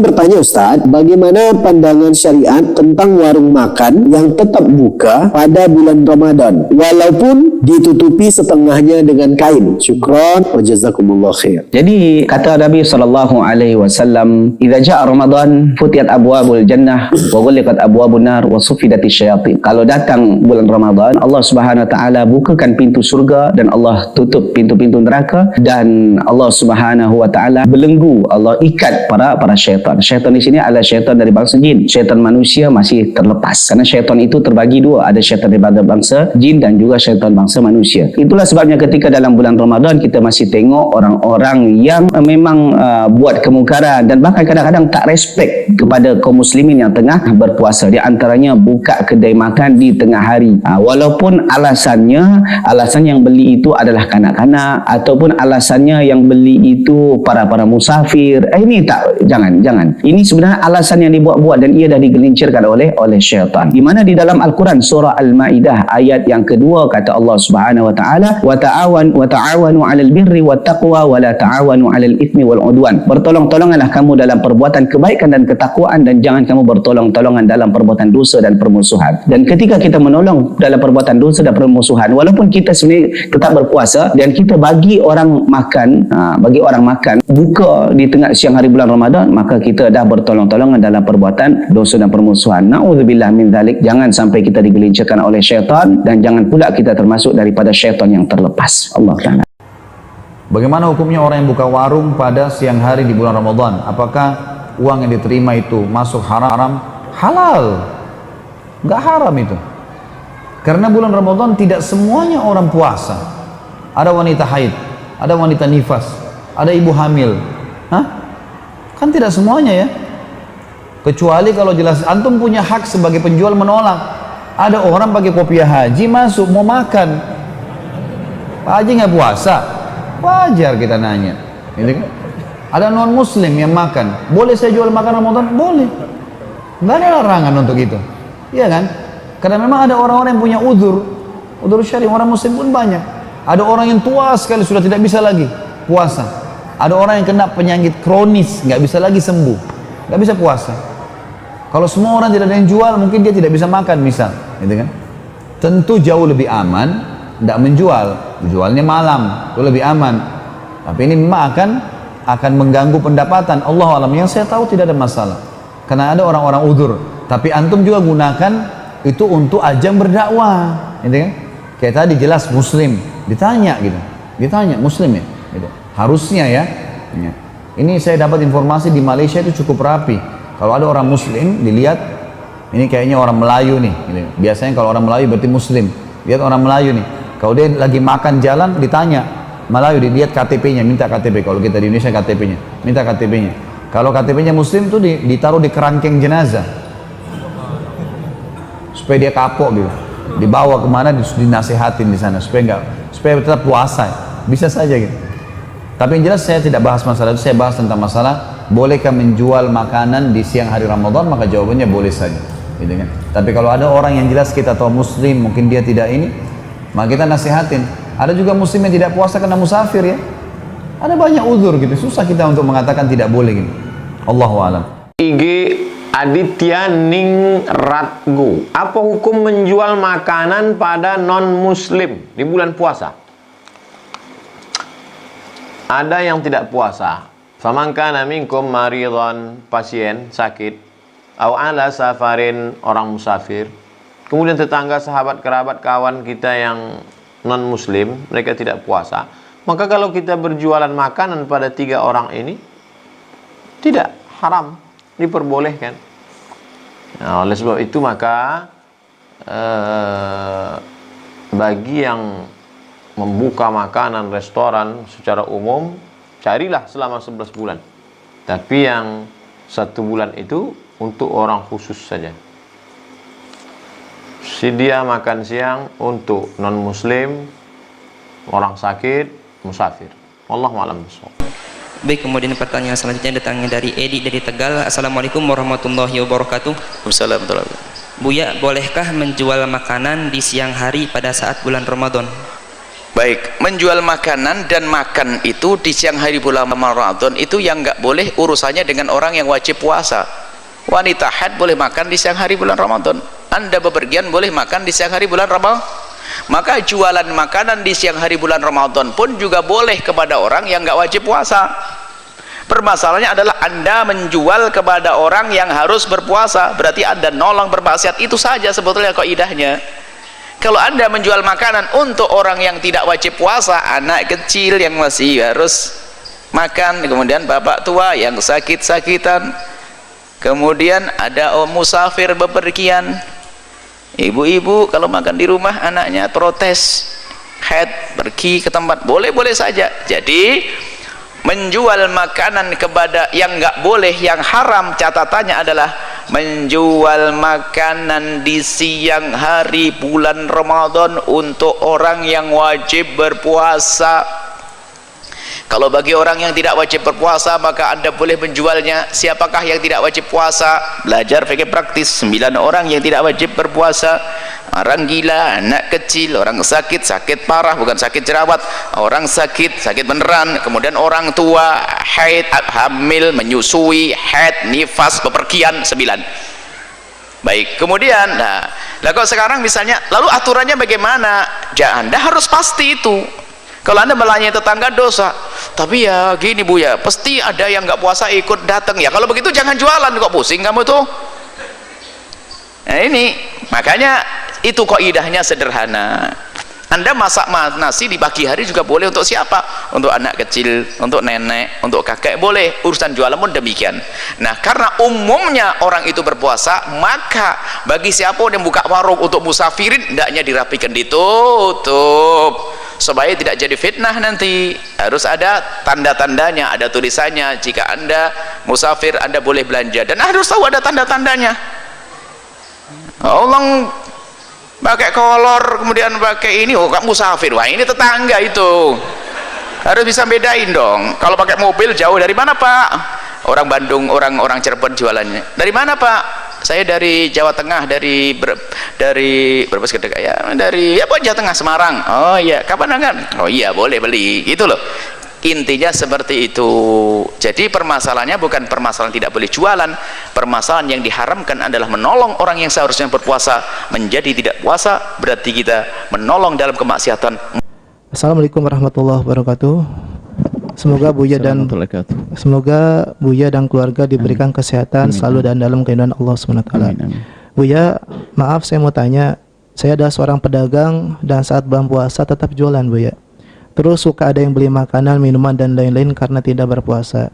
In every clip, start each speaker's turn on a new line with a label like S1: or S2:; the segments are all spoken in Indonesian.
S1: Bertanya Ustadz, bagaimana pandangan syariat tentang warung makan yang tetap buka pada bulan Ramadan walaupun ditutupi setengahnya dengan kain? Syukran wa jazakumullah khair.
S2: Jadi kata Nabi sallallahu alaihi wasallam, "Idza jaa Ramadan futiyat abwabul jannah wa ghulqat abwabun nar wa suffidatis syayatin." Kalau datang bulan Ramadan, Allah Subhanahu wa taala bukakan pintu surga dan Allah tutup pintu-pintu neraka, dan Allah Subhanahu wa taala belenggu, Allah ikat para syaitan. Syaitan di sini adalah syaitan dari bangsa jin. Syaitan manusia masih terlepas. Karena syaitan itu terbagi dua. Ada syaitan daripada bangsa jin dan juga syaitan bangsa manusia. Itulah sebabnya ketika dalam bulan Ramadan kita masih tengok orang-orang yang memang buat kemungkaran dan bahkan kadang-kadang tak respect kepada kaum muslimin yang tengah berpuasa. Di antaranya buka kedai makan di tengah hari. Walaupun alasan yang beli itu adalah kanak-kanak ataupun alasannya yang beli itu para musafir. Ini tak, jangan. Ini sebenarnya alasan yang dibuat-buat dan ia dah digelincirkan oleh syaitan. Di mana di dalam Al-Quran surah Al-Maidah ayat yang kedua kata Allah Subhanahu wa taala, "Wa ta'awanu 'alal birri wat taqwa wa la ta'awanu 'alal itsmi wal 'udwan." Bertolong-tolonganlah kamu dalam perbuatan kebaikan dan ketakwaan dan jangan kamu bertolong-tolongan dalam perbuatan dosa dan permusuhan. Dan ketika kita menolong dalam perbuatan dosa dan permusuhan, walaupun kita sebenarnya tetap berpuasa dan kita bagi orang makan buka di tengah siang hari bulan Ramadan, maka kita dah bertolong-tolongan dalam perbuatan dosa dan permusuhan. Na'udzubillah min dzalik. Jangan sampai kita digelincirkan oleh syaitan dan jangan pula kita termasuk daripada syaitan yang terlepas. Allah Ta'ala.
S3: Bagaimana hukumnya orang yang buka warung pada siang hari di bulan Ramadan? Apakah uang yang diterima itu masuk haram? Halal. Enggak haram itu. Karena bulan Ramadan tidak semuanya orang puasa. Ada wanita haid, ada wanita nifas, ada ibu hamil. Kan tidak semuanya ya. Kecuali kalau jelas antum punya hak sebagai penjual menolak. Ada orang pakai kopiah haji masuk mau makan. Pak Haji nggak puasa? Wajar kita nanya. Gitu kan? Ada non muslim yang makan. Boleh saya jual makan Ramadan? Boleh. Nggak ada larangan untuk itu. Iya kan? Karena memang ada orang-orang yang punya udzur syar'i. Orang muslim pun banyak. Ada orang yang tua sekali sudah tidak bisa lagi puasa. Ada orang yang kena penyakit kronis, nggak bisa lagi sembuh, nggak bisa puasa. Kalau semua orang tidak ada yang jual, mungkin dia tidak bisa makan misal, gitu kan? Tentu jauh lebih aman, tidak menjual, jualnya malam, itu lebih aman. Tapi ini memang akan mengganggu pendapatan. Allah alam, yang saya tahu tidak ada masalah, karena ada orang-orang udzur. Tapi antum juga gunakan itu untuk ajang berdakwah, gitu kan? Kayak tadi jelas muslim, ditanya muslim ya, gitu. Harusnya ya. Ini saya dapat informasi di Malaysia itu cukup rapi. Kalau ada orang muslim dilihat, ini kayaknya orang Melayu nih gitu. Biasanya kalau orang Melayu berarti muslim. Lihat orang Melayu nih, kalau dia lagi makan jalan ditanya Melayu, dilihat KTP-nya, minta KTP. Kalau kita di Indonesia KTP-nya, minta KTP-nya. Kalau KTP-nya muslim tuh ditaruh di kerangkeng jenazah supaya dia kapok gitu, dibawa kemana dinasihatin di sana supaya tetap puasa. Bisa saja gitu. Tapi yang jelas saya tidak bahas masalah itu, saya bahas tentang masalah bolehkah menjual makanan di siang hari Ramadan, maka jawabannya boleh saja, gitu kan. Tapi kalau ada orang yang jelas kita tahu muslim, mungkin dia tidak ini, maka kita nasihatin. Ada juga muslim yang tidak puasa karena musafir ya. Ada banyak uzur gitu, susah kita untuk mengatakan tidak boleh gitu. Allahu a'lam.
S4: IG Aditya Ningratgo, apa hukum menjual makanan pada non muslim di bulan puasa? Ada yang tidak puasa. Faman kana minkum maridhan, pasien sakit, au ala safarin, orang musafir. Kemudian tetangga, sahabat, kerabat, kawan kita yang non muslim, mereka tidak puasa. Maka kalau kita berjualan makanan pada 3 orang ini tidak haram, diperbolehkan. Nah, oleh sebab itu maka bagi yang membuka makanan restoran secara umum, carilah selama 11 bulan. Tapi yang 1 bulan itu untuk orang khusus saja. Sedia makan siang untuk non muslim, orang sakit, musafir. Wallahu a'lam bishawab.
S5: Baik, kemudian pertanyaan selanjutnya datangnya dari Edi dari Tegal. Assalamualaikum warahmatullahi wabarakatuh.
S4: Waalaikumsalam.
S5: Buya, bolehkah menjual makanan di siang hari pada saat bulan Ramadan?
S6: Baik, menjual makanan dan makan itu di siang hari bulan Ramadan itu yang nggak boleh urusannya dengan orang yang wajib puasa. Wanita haid boleh makan di siang hari bulan Ramadan. Anda bepergian boleh makan di siang hari bulan Ramadan. Maka jualan makanan di siang hari bulan Ramadan pun juga boleh kepada orang yang nggak wajib puasa. Permasalahannya adalah Anda menjual kepada orang yang harus berpuasa, berarti Anda nolong bermaksiat. Itu saja sebetulnya kaidahnya. Kalau Anda menjual makanan untuk orang yang tidak wajib puasa, anak kecil yang masih harus makan, kemudian bapak tua yang sakit-sakitan, kemudian ada musafir bepergian, ibu-ibu kalau makan di rumah anaknya protes, haid, pergi ke tempat, boleh-boleh saja. Jadi menjual makanan kepada yang nggak boleh, yang haram, catatannya adalah menjual makanan di siang hari bulan Ramadan untuk orang yang wajib berpuasa. Kalau bagi orang yang tidak wajib berpuasa, maka Anda boleh menjualnya. Siapakah yang tidak wajib puasa? Belajar fikih praktis. 9 orang yang tidak wajib berpuasa: orang gila, anak kecil, orang sakit, sakit parah, bukan sakit jerawat, orang sakit, sakit beneran, kemudian orang tua, haid, hamil, menyusui, haid, nifas, bepergian, 9. Baik, kemudian nah kok sekarang misalnya, lalu aturannya bagaimana? Ya Anda harus pasti itu. Kalau Anda melayani tetangga dosa, tapi ya gini Bu ya, pasti ada yang nggak puasa ikut datang ya. Kalau begitu jangan jualan, kok pusing kamu tuh. Nah ini makanya itu kaidahnya sederhana. Anda masak nasi di pagi hari juga boleh untuk siapa? Untuk anak kecil, untuk nenek, untuk kakek, boleh. Urusan jualan pun demikian. Nah, karena umumnya orang itu berpuasa, maka bagi siapa yang buka warung untuk musafirin, hendaknya dirapikan, ditutup, supaya tidak jadi fitnah nanti. Harus ada tanda-tandanya, ada tulisannya. Jika Anda musafir, Anda boleh belanja, dan harus tahu ada tanda-tandanya. Allah pakai kolor, kemudian pakai ini, oh kamu musafir, wah ini tetangga itu. Harus bisa bedain dong. Kalau pakai mobil jauh, dari mana Pak? Orang Bandung, orang Cirebon jualannya. Dari mana Pak? Saya dari Jawa Tengah, dari Brebes Gedek ya, dari Jawa Tengah, Semarang. Oh iya, kapan kan? Oh iya, boleh beli, gitu loh. Intinya seperti itu. Jadi permasalahannya bukan permasalahan tidak boleh jualan, permasalahan yang diharamkan adalah menolong orang yang seharusnya berpuasa menjadi tidak puasa, berarti kita menolong dalam kemaksiatan.
S7: Assalamualaikum warahmatullahi wabarakatuh. Semoga Buya dan keluarga diberikan kesehatan selalu dan dalam kehinaan Allah SWT. Buya, maaf saya mau tanya, saya adalah seorang pedagang dan saat bulan puasa tetap jualan Buya. Terus suka ada yang beli makanan, minuman dan lain-lain karena tidak berpuasa.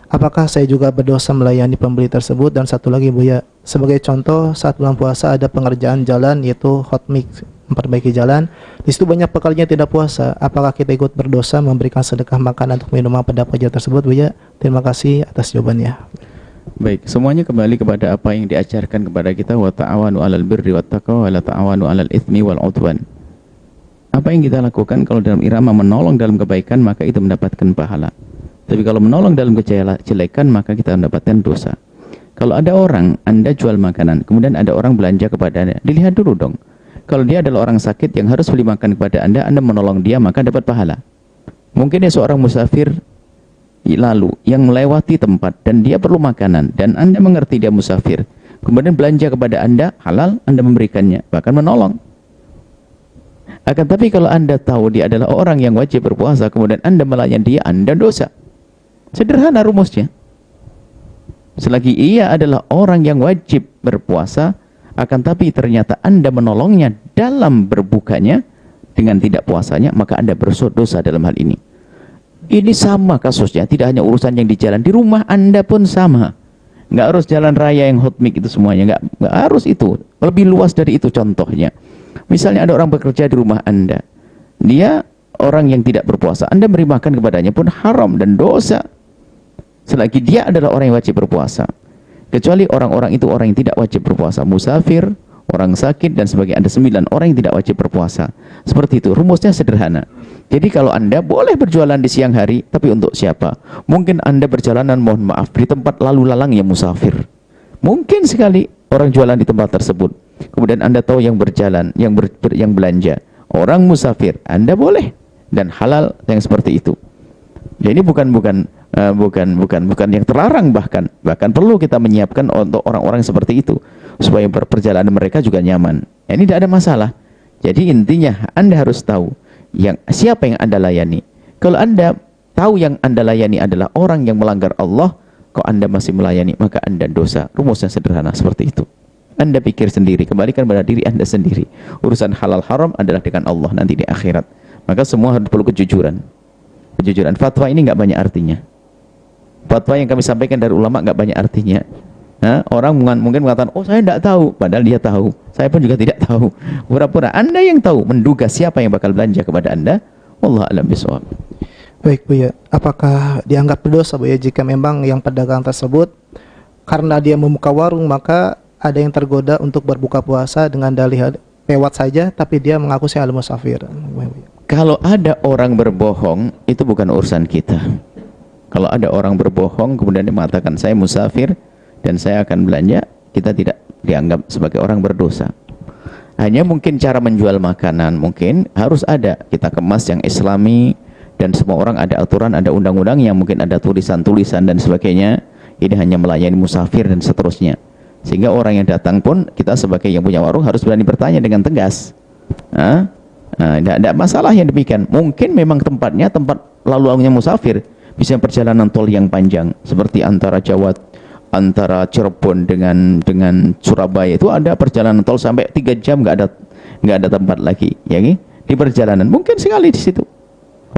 S7: Apakah saya juga berdosa melayani pembeli tersebut? Dan satu lagi Buya, sebagai contoh saat bulan puasa ada pengerjaan jalan yaitu hot mix, memperbaiki jalan. Di situ banyak pekerja tidak puasa. Apakah kita ikut berdosa memberikan sedekah makanan untuk minuman pada pekerja tersebut Buya? Terima kasih atas jawabannya.
S8: Baik, semuanya kembali kepada apa yang diajarkan kepada kita, wa ta'awanu 'alal birri wat taqwa wa la ta'awanu 'alal itsmi wal 'udwan. Apa yang kita lakukan kalau dalam irama menolong dalam kebaikan, maka itu mendapatkan pahala. Tapi kalau menolong dalam kejelekan, maka kita mendapatkan dosa. Kalau ada orang, Anda jual makanan, kemudian ada orang belanja kepada Anda, dilihat dulu dong. Kalau dia adalah orang sakit yang harus beli makan kepada Anda menolong dia, maka dapat pahala. Mungkin dia seorang musafir lalu yang melewati tempat dan dia perlu makanan, dan Anda mengerti dia musafir, kemudian belanja kepada Anda, halal Anda memberikannya, bahkan menolong. Akan tapi kalau Anda tahu dia adalah orang yang wajib berpuasa, kemudian Anda melayani dia, Anda dosa. Sederhana rumusnya. Selagi ia adalah orang yang wajib berpuasa, akan tapi ternyata Anda menolongnya dalam berbukanya dengan tidak puasanya, maka Anda berdosa dalam hal ini. Ini sama kasusnya, tidak hanya urusan yang di jalan, di rumah Anda pun sama. Nggak harus jalan raya yang hot mix itu semuanya, nggak harus itu. Lebih luas dari itu contohnya. Misalnya ada orang bekerja di rumah Anda, dia orang yang tidak berpuasa, Anda beri makan kepadanya pun haram dan dosa, selagi dia adalah orang yang wajib berpuasa. Kecuali orang-orang itu orang yang tidak wajib berpuasa, musafir, orang sakit dan sebagainya. Ada 9 orang yang tidak wajib berpuasa. Seperti itu, rumusnya sederhana. Jadi kalau Anda boleh berjualan di siang hari, tapi untuk siapa? Mungkin Anda berjalanan, mohon maaf, di tempat lalu lalang yang musafir. Mungkin sekali orang jualan di tempat tersebut. Kemudian Anda tahu yang berjalan, yang belanja, orang musafir, Anda boleh. dan halal yang seperti itu. Jadi bukan yang terlarang, bahkan perlu kita menyiapkan untuk orang-orang seperti itu supaya perjalanan mereka juga nyaman. Ini tidak ada masalah. Jadi intinya Anda harus tahu siapa yang Anda layani. Kalau Anda tahu yang Anda layani adalah orang yang melanggar Allah, kok Anda masih melayani, maka Anda dosa. Rumusnya sederhana seperti itu. Anda pikir sendiri, kembalikan pada diri Anda sendiri. Urusan halal haram adalah dengan Allah nanti di akhirat. Maka semua harus perlu kejujuran. Kejujuran. Fatwa ini nggak banyak artinya. Fatwa yang kami sampaikan dari ulama nggak banyak artinya. Nah, orang mungkin mengatakan, oh saya tidak tahu, padahal dia tahu. Saya pun juga tidak tahu. Pura-pura Anda yang tahu, menduga siapa yang bakal belanja kepada Anda. Wallahu a'lam bishawab.
S7: Baik Buya, apakah dianggap berdosa Buya jika memang yang pedagang tersebut karena dia membuka warung maka ada yang tergoda untuk berbuka puasa dengan dalih lewat saja, tapi dia mengaku saya al-musafir?
S8: Kalau ada orang berbohong, itu bukan urusan kita. Kalau ada orang berbohong kemudian dia mengatakan saya musafir dan saya akan belanja, kita tidak dianggap sebagai orang berdosa. Hanya mungkin cara menjual makanan mungkin harus ada, kita kemas yang islami, dan semua orang ada aturan, ada undang-undang yang mungkin ada tulisan-tulisan dan sebagainya. Ini hanya melayani musafir dan seterusnya. Sehingga orang yang datang pun, kita sebagai yang punya warung harus berani bertanya dengan tegas. Tidak masalah yang demikian. Mungkin memang tempatnya tempat lalu lalangnya musafir, bisa perjalanan tol yang panjang seperti antara Cirebon dengan Surabaya itu ada perjalanan tol sampai 3 jam nggak ada tempat lagi, ya di perjalanan mungkin sekali di situ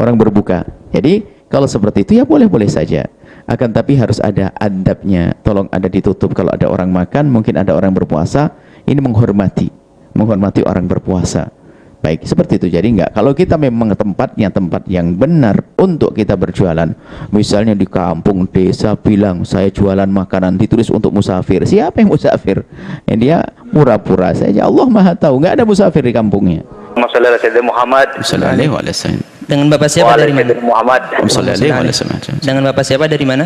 S8: orang berbuka. Jadi kalau seperti itu ya boleh-boleh saja. Akan tapi harus ada adabnya. Tolong ada ditutup kalau ada orang makan, mungkin ada orang berpuasa. Ini menghormati orang berpuasa. Baik, seperti itu. Jadi enggak, kalau kita memang tempatnya tempat yang benar untuk kita berjualan, misalnya di kampung desa bilang saya jualan makanan, ditulis untuk musafir. Siapa yang musafir? Ya, dia pura-pura saja. Allah Maha tahu, enggak ada musafir di kampungnya.
S6: Sallallahu alaihi wasallam.
S5: Dengan Bapak siapa dari mana?
S6: Muhammad.
S5: Dengan Bapak siapa dari mana?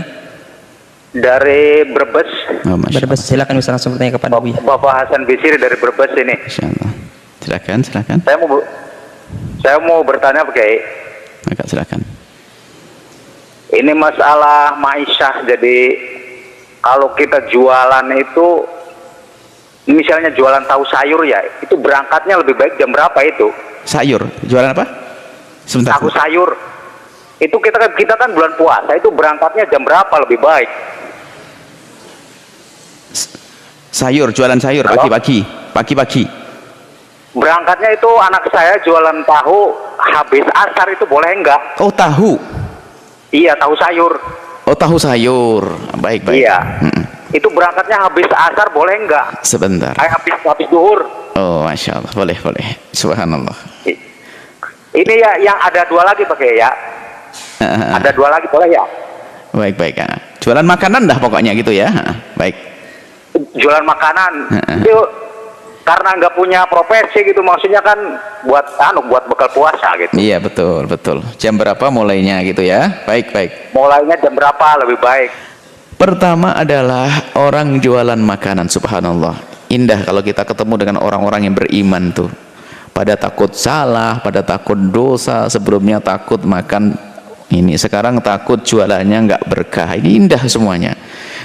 S6: Dari Brebes.
S5: Brebes, silakan bisa langsung bertanya kepada Buya.
S6: Bapak Hasan Bisri dari Brebes ini.
S8: Insyaallah. Silakan.
S6: Saya mau bertanya pakai.
S8: Maka silakan.
S6: Ini masalah ma'isyah. Jadi kalau kita jualan itu, misalnya jualan tahu sayur ya, itu berangkatnya lebih baik jam berapa itu?
S8: Sayur, jualan apa? Sebentar.
S6: Tahu sayur. Itu kita kan bulan puasa, itu berangkatnya jam berapa lebih baik?
S8: Sayur, jualan sayur pagi-pagi.
S6: Berangkatnya itu anak saya jualan tahu, habis asar itu boleh enggak?
S8: Oh, tahu.
S6: Iya, tahu sayur.
S8: Oh, tahu sayur. Baik.
S6: Iya. Itu berangkatnya habis asar boleh enggak?
S8: Sebentar.
S6: Habis duhur.
S8: Oh, Masya Allah. Boleh. Subhanallah.
S6: Ini ya yang ada 2 lagi pakai ya. Ada 2 lagi boleh ya?
S8: Baik. Jualan makanan dah pokoknya gitu ya. Baik.
S6: Jualan makanan. Itu karena nggak punya profesi gitu, maksudnya kan buat bekal puasa gitu.
S8: Iya, betul. Jam berapa mulainya gitu ya? Baik.
S6: Mulainya jam berapa lebih baik?
S8: Pertama adalah orang jualan makanan, subhanallah. Indah kalau kita ketemu dengan orang-orang yang beriman tuh. Pada takut salah, pada takut dosa, sebelumnya takut makan ini, sekarang takut jualannya nggak berkah. Ini indah semuanya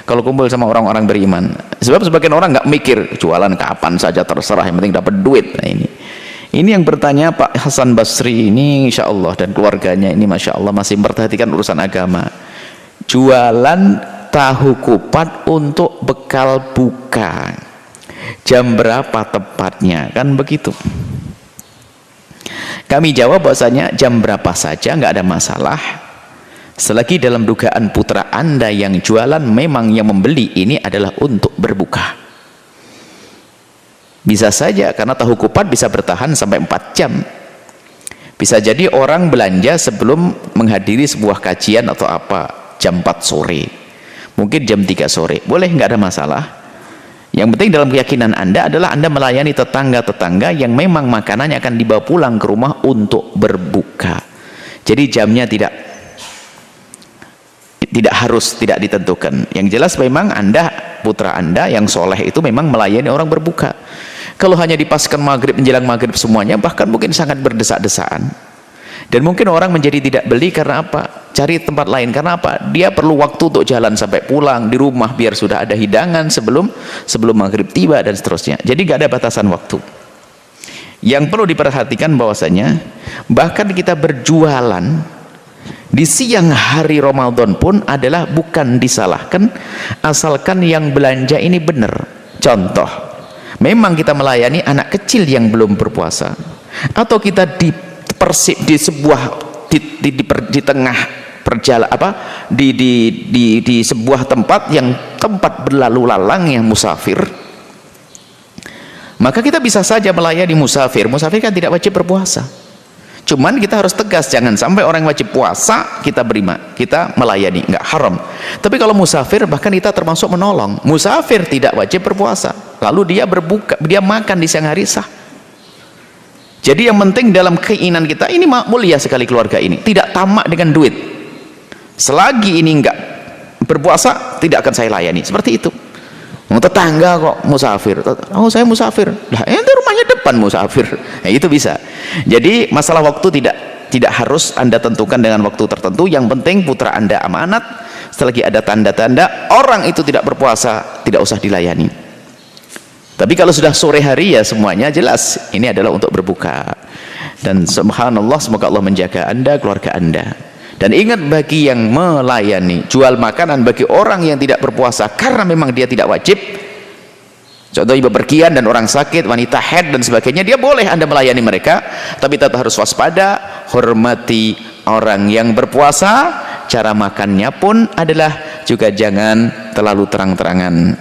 S8: kalau kumpul sama orang-orang beriman. Sebab sebagian orang nggak mikir jualan kapan saja terserah, yang penting dapat duit. Nah, ini yang bertanya Pak Hasan Basri ini, insya Allah, dan keluarganya ini masya Allah masih memperhatikan urusan agama. Jualan tahu kupat untuk bekal buka, jam berapa tepatnya, kan begitu. Kami jawab bahwasanya jam berapa saja nggak ada masalah, selagi dalam dugaan putra Anda yang jualan memang yang membeli ini adalah untuk berbuka. Bisa saja karena tahu kupat bisa bertahan sampai 4 jam. Bisa jadi orang belanja sebelum menghadiri sebuah kajian atau apa, jam 4 sore, mungkin jam 3 sore, boleh, nggak ada masalah. Yang penting dalam keyakinan Anda adalah Anda melayani tetangga-tetangga yang memang makanannya akan dibawa pulang ke rumah untuk berbuka. Jadi jamnya tidak harus, tidak ditentukan. Yang jelas memang Anda, putra Anda yang soleh itu memang melayani orang berbuka. Kalau hanya dipaskan maghrib, menjelang maghrib semuanya, bahkan mungkin sangat berdesak-desaan.
S6: Dan mungkin orang menjadi tidak beli karena apa? Cari tempat lain karena apa? Dia perlu waktu untuk jalan sampai pulang di rumah biar sudah ada hidangan sebelum maghrib tiba dan seterusnya. Jadi gak ada batasan waktu. Yang perlu diperhatikan bahwasanya bahkan kita berjualan di siang hari Ramadan pun adalah bukan disalahkan, asalkan yang belanja ini benar. Contoh, memang kita melayani anak kecil yang belum berpuasa, atau kita di tengah perjalanan di sebuah tempat berlalu lalang yang musafir, maka kita bisa saja melayani musafir. Musafir kan tidak wajib berpuasa, cuman kita harus tegas, jangan sampai orang wajib puasa kita melayani, nggak haram. Tapi kalau musafir, bahkan kita termasuk menolong. Musafir tidak wajib berpuasa, lalu dia makan di siang hari sah. Jadi yang penting dalam keinginan kita, ini mulia sekali keluarga ini, tidak tamak dengan duit. Selagi ini enggak berpuasa, tidak akan saya layani. Seperti itu. Tetangga kok musafir, oh saya musafir, lah itu rumahnya depan musafir. Nah, itu bisa. Jadi masalah waktu tidak harus Anda tentukan dengan waktu tertentu. Yang penting putra Anda amanat. Selagi ada tanda-tanda orang itu tidak berpuasa, tidak usah dilayani. Tapi kalau sudah sore hari, ya semuanya jelas ini adalah untuk berbuka. Dan subhanallah, semoga Allah menjaga Anda, keluarga Anda. Dan ingat, bagi yang melayani jual makanan bagi orang yang tidak berpuasa karena memang dia tidak wajib, contohnya bepergian dan orang sakit, wanita haid dan sebagainya, dia boleh Anda melayani mereka, tapi tetap harus waspada, hormati orang yang berpuasa. Cara makannya pun adalah juga jangan terlalu terang-terangan.